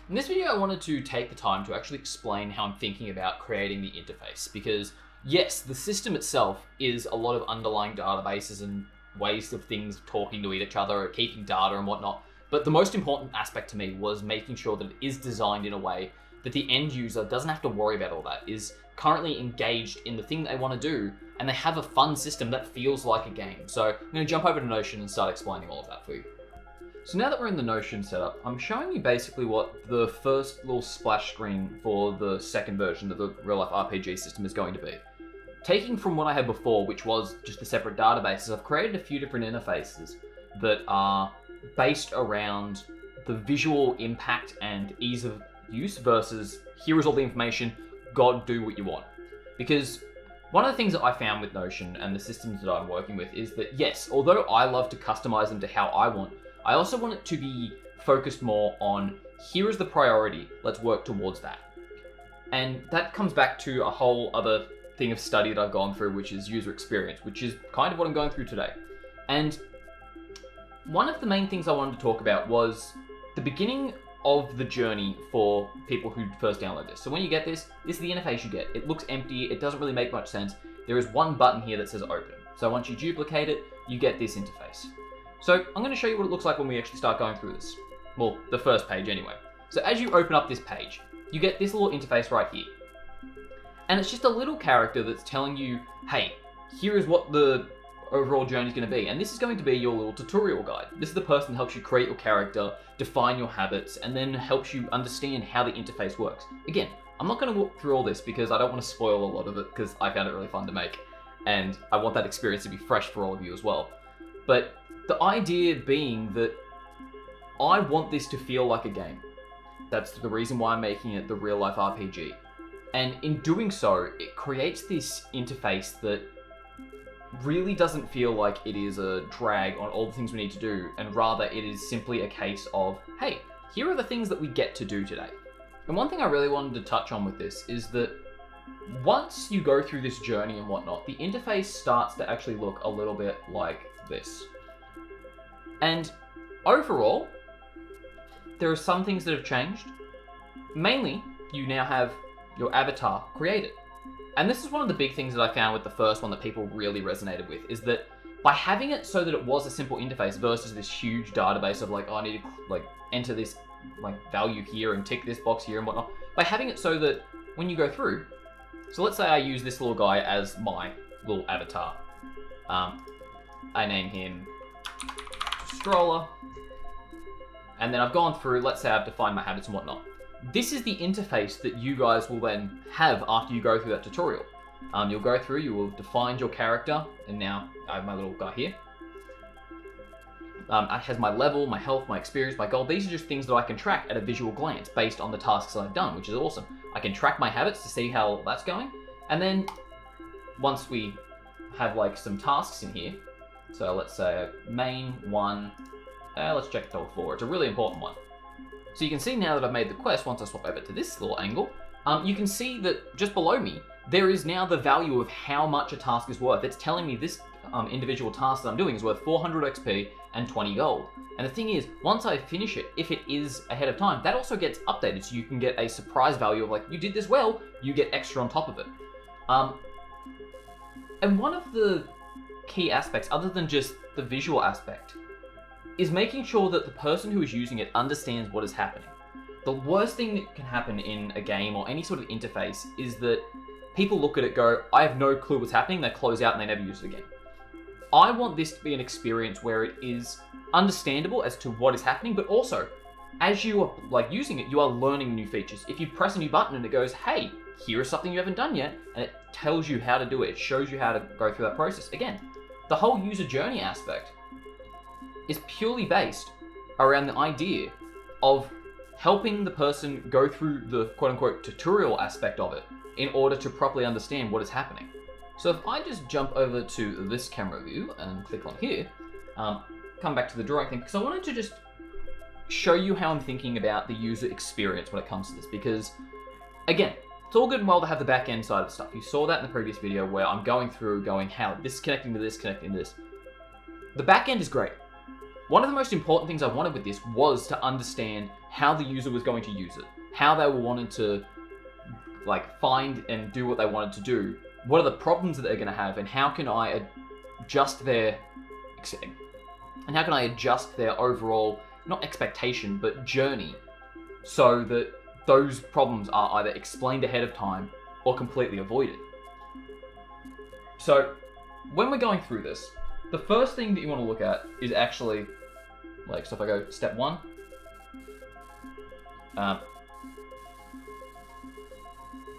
In this video, I wanted to take the time to actually explain how I'm thinking about creating the interface, because yes, the system itself is a lot of underlying databases and ways of things talking to each other, keeping data and whatnot. But the most important aspect to me was making sure that it is designed in a way that the end user doesn't have to worry about all that, is currently engaged in the thing they want to do, and they have a fun system that feels like a game. So I'm going to jump over to Notion and start explaining all of that for you. So now that we're in the Notion setup, I'm showing you basically what the first little splash screen for the second version of the real-life RPG system is going to be. Taking from what I had before, which was just the separate databases, I've created a few different interfaces that are based around the visual impact and ease of use versus here is all the information, God, do what you want. Because one of the things that I found with Notion and the systems that I'm working with is that yes, although I love to customize them to how I want, I also want it to be focused more on here is the priority, let's work towards that. And that comes back to a whole other thing of study that I've gone through, which is user experience, which is kind of what I'm going through today. And one of the main things I wanted to talk about was the beginning of the journey for people who first download this. So when you get this is the interface you get. It looks empty, it doesn't really make much sense. There is one button here that says open. So once you duplicate it, you get this interface. So I'm going to show you what it looks like when we actually start going through this. Well, the first page anyway. So as you open up this page, you get this little interface right here. And it's just a little character that's telling you, hey, here is what the overall journey is going to be. And this is going to be your little tutorial guide. This is the person that helps you create your character, define your habits, and then helps you understand how the interface works. Again, I'm not going to walk through all this because I don't want to spoil a lot of it because I found it really fun to make. And I want that experience to be fresh for all of you as well. But the idea being that I want this to feel like a game. That's the reason why I'm making it the real life RPG. And in doing so, it creates this interface that really doesn't feel like it is a drag on all the things we need to do, and rather it is simply a case of, hey, here are the things that we get to do today. And one thing I really wanted to touch on with this is that once you go through this journey and whatnot, the interface starts to actually look a little bit like this. And overall, there are some things that have changed. Mainly, you now have your avatar created. And this is one of the big things that I found with the first one that people really resonated with, is that by having it so that it was a simple interface versus this huge database of like, oh, I need to enter this value here and tick this box here and whatnot, by having it so that when you go through, so let's say I use this little guy as my little avatar. I name him Stroller, and then I've gone through, let's say I've defined my habits and whatnot. This is the interface that you guys will then have after you go through that tutorial. You'll go through, you will define your character, and now I have my little guy here. It has my level, my health, my experience, my goal. These are just things that I can track at a visual glance based on the tasks I've done, which is awesome. I can track my habits to see how that's going, and then once we have some tasks in here, so let's say main one, let's check total 4. It's a really important one. So you can see now that I've made the quest, once I swap over to this little angle, you can see that just below me, there is now the value of how much a task is worth. It's telling me this individual task that I'm doing is worth 400 XP and 20 gold. And the thing is, once I finish it, if it is ahead of time, that also gets updated. So you can get a surprise value of you did this well, you get extra on top of it. And one of the key aspects, other than just the visual aspect, is making sure that the person who is using it understands what is happening. The worst thing that can happen in a game or any sort of interface is that people look at it, go, I have no clue what's happening, they close out and they never use it again. I want this to be an experience where it is understandable as to what is happening, but also, as you are using it, you are learning new features. If you press a new button and it goes, hey, here is something you haven't done yet, and it tells you how to do it, it shows you how to go through that process. Again, the whole user journey aspect is purely based around the idea of helping the person go through the quote-unquote tutorial aspect of it in order to properly understand what is happening. So if I just jump over to this camera view and click on here, come back to the drawing thing, because I wanted to just show you how I'm thinking about the user experience when it comes to this, because again, it's all good and well to have the back end side of stuff. You saw that in the previous video where I'm going through how this is connecting to this, connecting to this. The back end is great. One of the most important things I wanted with this was to understand how the user was going to use it, how they were wanting to like find and do what they wanted to do, what are the problems that they're going to have, and how can I adjust their overall, not expectation, but journey, so that those problems are either explained ahead of time or completely avoided. So when we're going through this, the first thing that you want to look at is actually, like, so if I go step 1,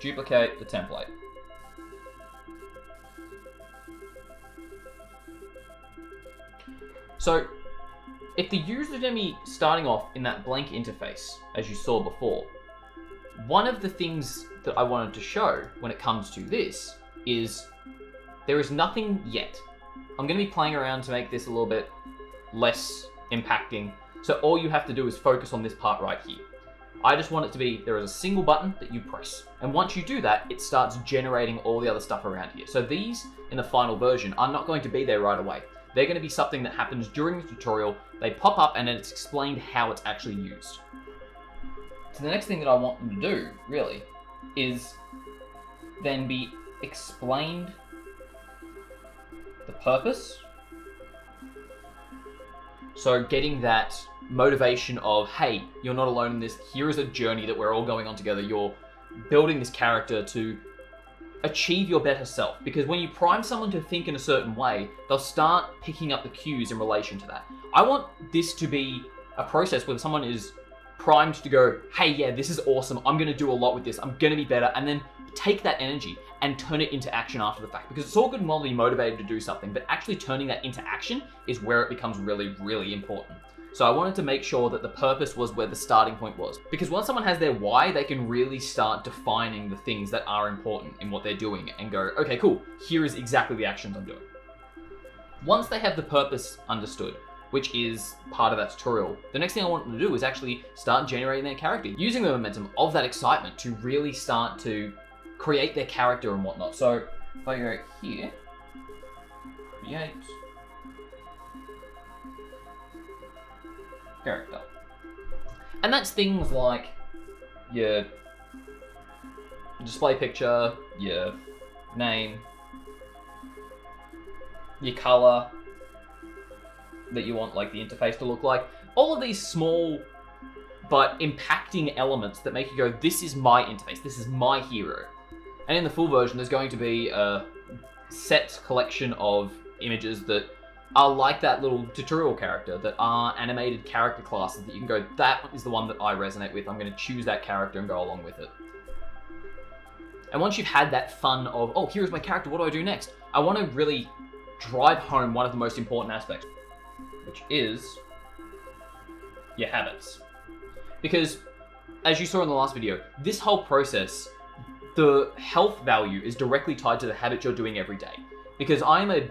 duplicate the template. So if the user is going to be starting off in that blank interface, as you saw before, one of the things that I wanted to show when it comes to this is there is nothing yet. I'm going to be playing around to make this a little bit less impacting. So all you have to do is focus on this part right here. I just want it to be, there is a single button that you press. And once you do that, it starts generating all the other stuff around here. So these, in the final version, are not going to be there right away. They're going to be something that happens during the tutorial. They pop up and then it's explained how it's actually used. So the next thing that I want them to do, really, is then be explained the purpose. So getting that motivation of, hey, you're not alone in this. Here is a journey that we're all going on together. You're building this character to achieve your better self. Because when you prime someone to think in a certain way, they'll start picking up the cues in relation to that. I want this to be a process where someone is primed to go, hey, yeah, this is awesome. I'm going to do a lot with this. I'm going to be better. And then take that energy and turn it into action after the fact. Because it's all good and well to be motivated to do something, but actually turning that into action is where it becomes really, really important. So I wanted to make sure that the purpose was where the starting point was. Because once someone has their why, they can really start defining the things that are important in what they're doing and go, okay, cool, here is exactly the actions I'm doing. Once they have the purpose understood, which is part of that tutorial, the next thing I want them to do is actually start generating their character, using the momentum of that excitement to really start to create their character and whatnot. So if I go here, create character. And that's things like your display picture, your name, your color that you want like the interface to look like. All of these small but impacting elements that make you go, this is my interface, this is my hero. And in the full version, there's going to be a set collection of images that are like that little tutorial character, that are animated character classes that you can go, that is the one that I resonate with. I'm going to choose that character and go along with it. And once you've had that fun of, oh, here's my character, what do I do next? I want to really drive home one of the most important aspects, which is your habits. Because, as you saw in the last video, this whole process, the health value is directly tied to the habit you're doing every day. Because I'm a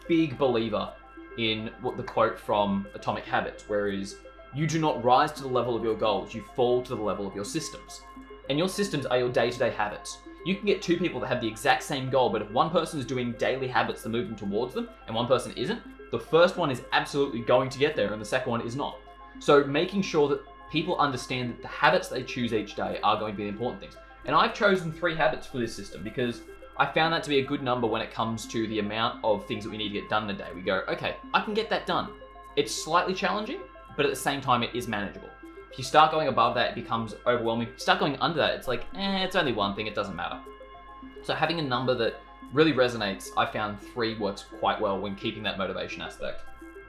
big believer in what the quote from Atomic Habits, where it is, you do not rise to the level of your goals, you fall to the level of your systems. And your systems are your day-to-day habits. You can get two people that have the exact same goal, but if one person is doing daily habits that move them towards them, and one person isn't, the first one is absolutely going to get there, and the second one is not. So making sure that people understand that the habits they choose each day are going to be the important things. And I've chosen 3 habits for this system because I found that to be a good number when it comes to the amount of things that we need to get done in a day. We go, okay, I can get that done. It's slightly challenging, but at the same time, it is manageable. If you start going above that, it becomes overwhelming. If you start going under that, it's like, it's only one thing, it doesn't matter. So having a number that really resonates, I found 3 works quite well when keeping that motivation aspect.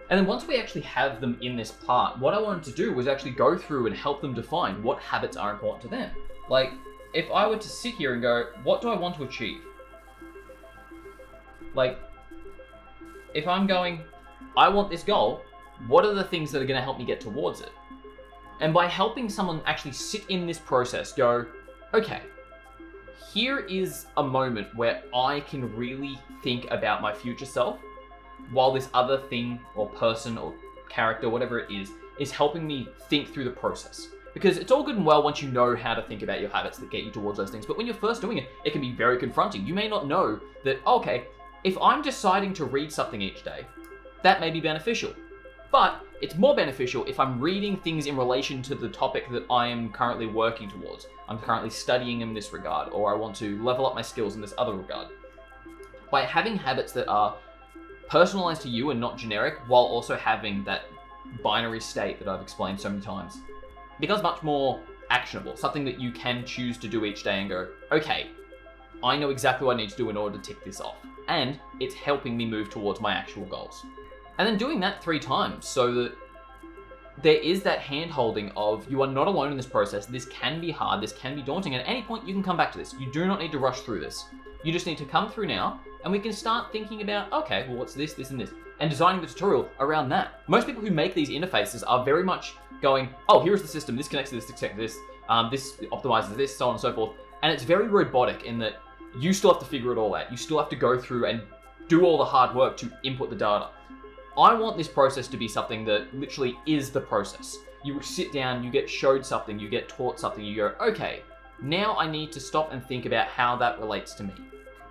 And then once we actually have them in this part, what I wanted to do was actually go through and help them define what habits are important to them. Like, if I were to sit here and go, what do I want to achieve? Like, if I'm going, I want this goal, what are the things that are going to help me get towards it? And by helping someone actually sit in this process, go, okay, here is a moment where I can really think about my future self, while this other thing or person or character, whatever it is helping me think through the process. Because it's all good and well once you know how to think about your habits that get you towards those things, but when you're first doing it, it can be very confronting. You may not know that, okay, if I'm deciding to read something each day, that may be beneficial. But it's more beneficial if I'm reading things in relation to the topic that I am currently working towards. I'm currently studying in this regard, or I want to level up my skills in this other regard. By having habits that are personalized to you and not generic, while also having that binary state that I've explained so many times, it becomes much more actionable, something that you can choose to do each day and go, okay, I know exactly what I need to do in order to tick this off. And it's helping me move towards my actual goals. And then doing that 3 times so that there is that hand-holding of you are not alone in this process. This can be hard, this can be daunting. At any point, you can come back to this. You do not need to rush through this. You just need to come through now, and we can start thinking about, okay, well, what's this, and this, and designing the tutorial around that. Most people who make these interfaces are very much going, oh, here's the system, this connects to this, this optimizes this, so on and so forth. And it's very robotic in that you still have to figure it all out. You still have to go through and do all the hard work to input the data. I want this process to be something that literally is the process. You sit down, you get showed something, you get taught something, you go, okay, now I need to stop and think about how that relates to me.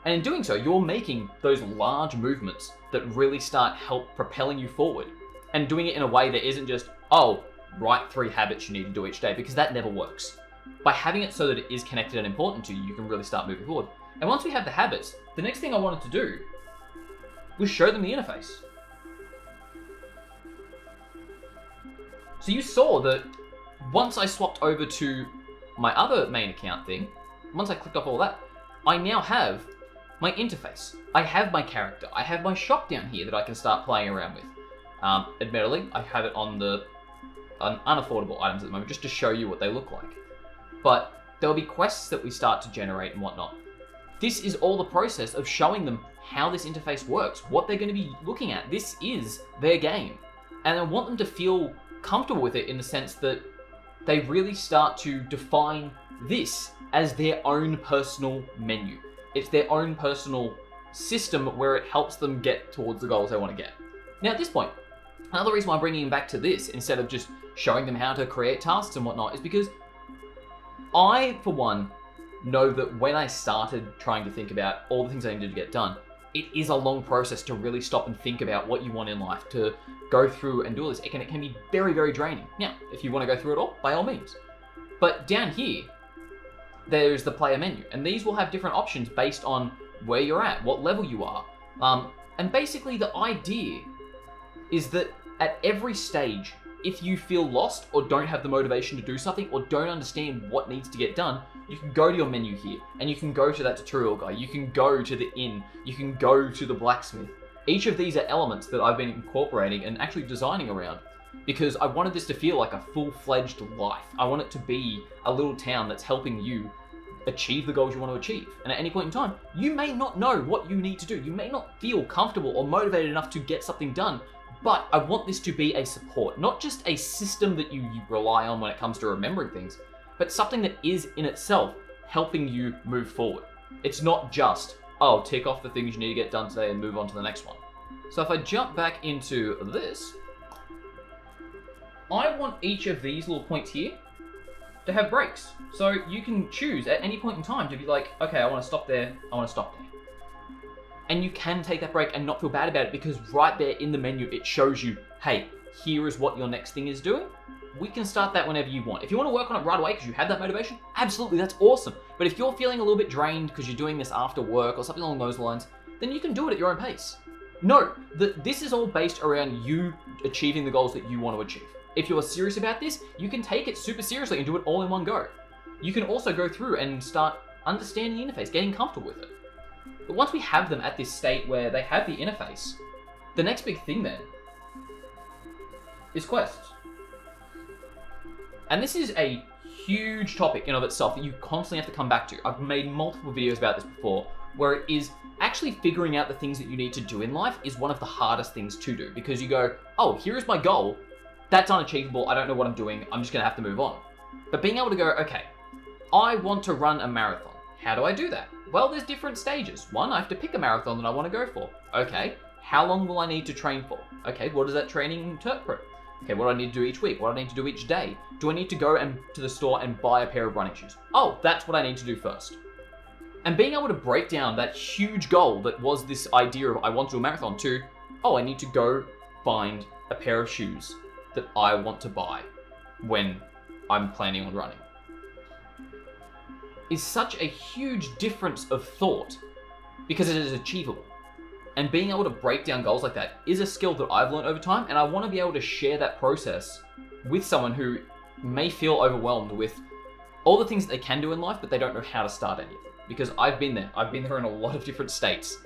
And in doing so, you're making those large movements that really start propelling you forward, and doing it in a way that isn't just, oh, write 3 habits you need to do each day, because that never works. By having it so that it is connected and important to you, you can really start moving forward. And once we have the habits, the next thing I wanted to do was show them the interface. So you saw that once I swapped over to my other main account thing, once I clicked off all that, I now have my interface. I have my character. I have my shop down here that I can start playing around with. Admittedly, I have it on unaffordable items at the moment just to show you what they look like. But there'll be quests that we start to generate and whatnot. This is all the process of showing them how this interface works, what they're going to be looking at. This is their game. And I want them to feel comfortable with it in the sense that they really start to define this as their own personal menu. It's their own personal system where it helps them get towards the goals they want to get. Now at this point, another reason why I'm bringing them back to this instead of just showing them how to create tasks and whatnot is because I, for one, know that when I started trying to think about all the things I needed to get done, it is a long process to really stop and think about what you want in life, to go through and do all this. It can be very, very draining. Now, if you want to go through it all, by all means. But down here, there's the player menu, and these will have different options based on where you're at, what level you are. And basically the idea is that at every stage, if you feel lost or don't have the motivation to do something or don't understand what needs to get done, you can go to your menu here and you can go to that tutorial guide. You can go to the inn. You can go to the blacksmith. Each of these are elements that I've been incorporating and actually designing around because I wanted this to feel like a full-fledged life. I want it to be a little town that's helping you achieve the goals you want to achieve. And at any point in time, you may not know what you need to do. You may not feel comfortable or motivated enough to get something done, but I want this to be a support, not just a system that you rely on when it comes to remembering things, but something that is in itself helping you move forward. It's not just, oh, tick off the things you need to get done today and move on to the next one. So if I jump back into this, I want each of these little points here to have breaks. So you can choose at any point in time to be like, okay, I want to stop there, I want to stop there. And you can take that break and not feel bad about it because right there in the menu, it shows you, hey, here is what your next thing is doing. We can start that whenever you want. If you want to work on it right away because you have that motivation, absolutely, that's awesome. But if you're feeling a little bit drained because you're doing this after work or something along those lines, then you can do it at your own pace. Note that this is all based around you achieving the goals that you want to achieve. If you're serious about this, you can take it super seriously and do it all in one go. You can also go through and start understanding the interface, getting comfortable with it. But once we have them at this state where they have the interface, the next big thing then is quests. And this is a huge topic in of itself that you constantly have to come back to. I've made multiple videos about this before, where it is actually figuring out the things that you need to do in life is one of the hardest things to do because you go, oh, here is my goal. That's unachievable. I don't know what I'm doing. I'm just going to have to move on. But being able to go, okay, I want to run a marathon. How do I do that? Well, there's different stages. One, I have to pick a marathon that I want to go for. Okay, how long will I need to train for? Okay, what does that training interpret? Okay, what do I need to do each week? What do I need to do each day? Do I need to go to the store and buy a pair of running shoes? Oh, that's what I need to do first. And being able to break down that huge goal that was this idea of I want to do a marathon to, oh, I need to go find a pair of shoes that I want to buy when I'm planning on running is such a huge difference of thought because it is achievable. And being able to break down goals like that is a skill that I've learned over time, and I want to be able to share that process with someone who may feel overwhelmed with all the things that they can do in life, but they don't know how to start any of them. Because I've been there. I've been there in a lot of different states.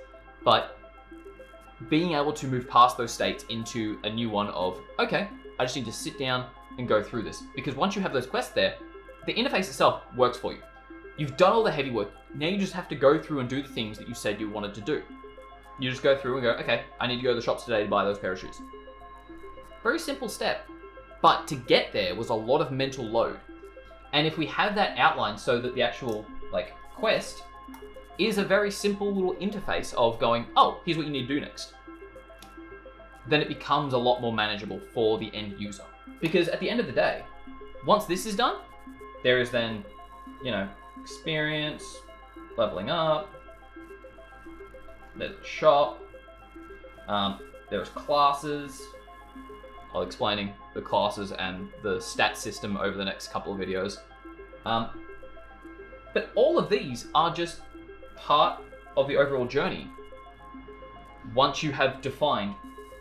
But being able to move past those states into a new one of, okay, I just need to sit down and go through this. Because once you have those quests there, the interface itself works for you. You've done all the heavy work. Now you just have to go through and do the things that you said you wanted to do. You just go through and go, okay, I need to go to the shops today to buy those pair of shoes. Very simple step. But to get there was a lot of mental load. And if we have that outlined so that the actual quest is a very simple little interface of going, oh, here's what you need to do next, then it becomes a lot more manageable for the end user. Because at the end of the day, once this is done, there is then, experience, leveling up, there's a shop, there's classes. I'll be explaining the classes and the stat system over the next couple of videos. But all of these are just part of the overall journey once you have defined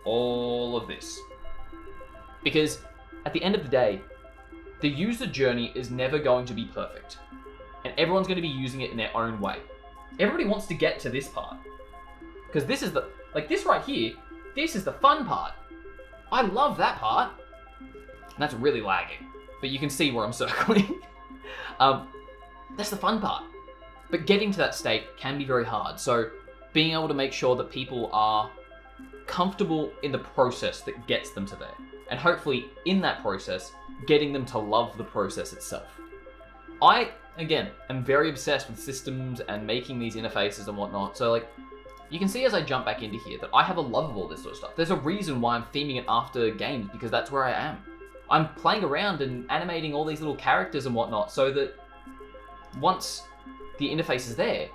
all of this. Because at the end of the day, the user journey is never going to be perfect. And everyone's going to be using it in their own way. Everybody wants to get to this part. Because this is this right here, this is the fun part. I love that part. And that's really lagging, but you can see where I'm circling. That's the fun part. But getting to that state can be very hard. So being able to make sure that people are comfortable in the process that gets them to there. And hopefully in that process, getting them to love the process itself. I, again, am very obsessed with systems and making these interfaces and whatnot. So you can see as I jump back into here that I have a love of all this sort of stuff. There's a reason why I'm theming it after games, because that's where I am. I'm playing around and animating all these little characters and whatnot so that once the interface is there,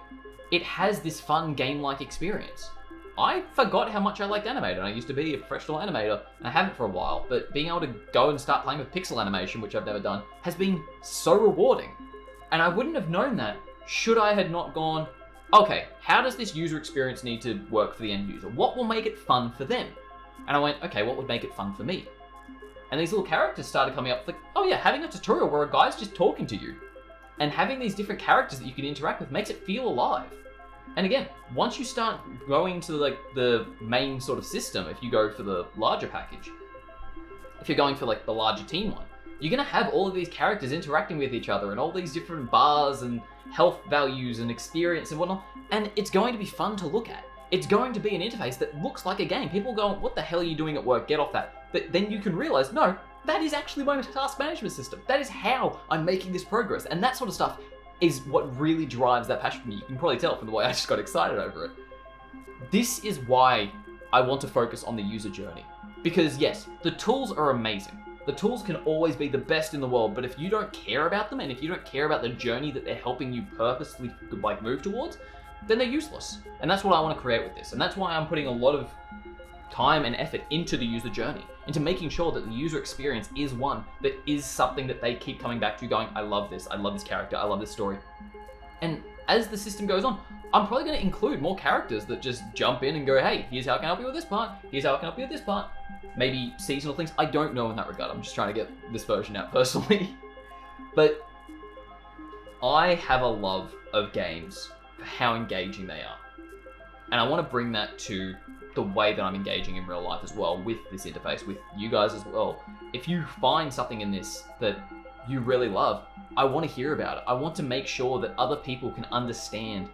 it has this fun game-like experience. I forgot how much I liked animating. I used to be a professional animator, and I haven't for a while, but being able to go and start playing with pixel animation, which I've never done, has been so rewarding. And I wouldn't have known that should I had not gone, okay, how does this user experience need to work for the end user? What will make it fun for them? And I went, okay, what would make it fun for me? And these little characters started coming up, oh yeah, having a tutorial where a guy's just talking to you and having these different characters that you can interact with makes it feel alive. And again, once you start going to the main sort of system, if you go for the larger package, if you're going for the larger team one, you're gonna have all of these characters interacting with each other and all these different bars and health values and experience and whatnot, and it's going to be fun to look at. It's going to be an interface that looks like a game. People go, what the hell are you doing at work? Get off that. But then you can realize, no, that is actually my task management system. That is how I'm making this progress. And that sort of stuff is what really drives that passion for me. You can probably tell from the way I just got excited over it. This is why I want to focus on the user journey. Because yes, the tools are amazing. The tools can always be the best in the world, but if you don't care about them and if you don't care about the journey that they're helping you purposely move towards, then they're useless. And that's what I want to create with this. And that's why I'm putting a lot of time and effort into the user journey, into making sure that the user experience is one that is something that they keep coming back to going, I love this character, I love this story. And as the system goes on, I'm probably going to include more characters that just jump in and go, hey, here's how I can help you with this part, here's how I can help you with this part. Maybe seasonal things, I don't know in that regard. I'm just trying to get this version out personally. But I have a love of games for how engaging they are. And I want to bring that to the way that I'm engaging in real life as well with this interface, with you guys as well. If you find something in this that you really love, I want to hear about it. I want to make sure that other people can understand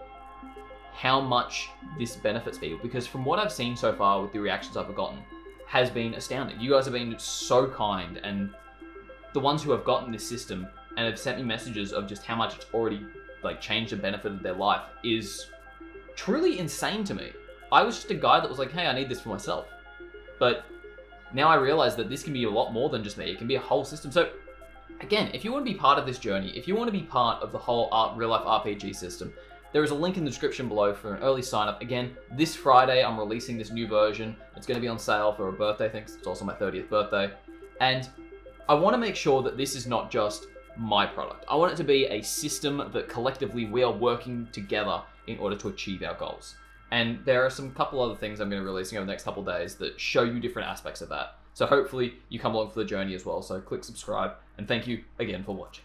how much this benefits people, because from what I've seen so far with the reactions I've gotten has been astounding. You guys have been so kind, and the ones who have gotten this system and have sent me messages of just how much it's already changed and benefited their life is truly insane to me. I was just a guy that was like, hey, I need this for myself. But now I realize that this can be a lot more than just me. It can be a whole system. So again, if you want to be part of this journey, if you want to be part of the whole real life RPG system, There is a link in the description below for an early sign up. Again, this Friday, I'm releasing this new version. It's going to be on sale for a birthday thing. It's also my 30th birthday. And I want to make sure that this is not just my product. I want it to be a system that collectively we are working together in order to achieve our goals. And there are some couple other things I'm going to be releasing over the next couple of days that show you different aspects of that. So hopefully you come along for the journey as well. So click subscribe, and thank you again for watching.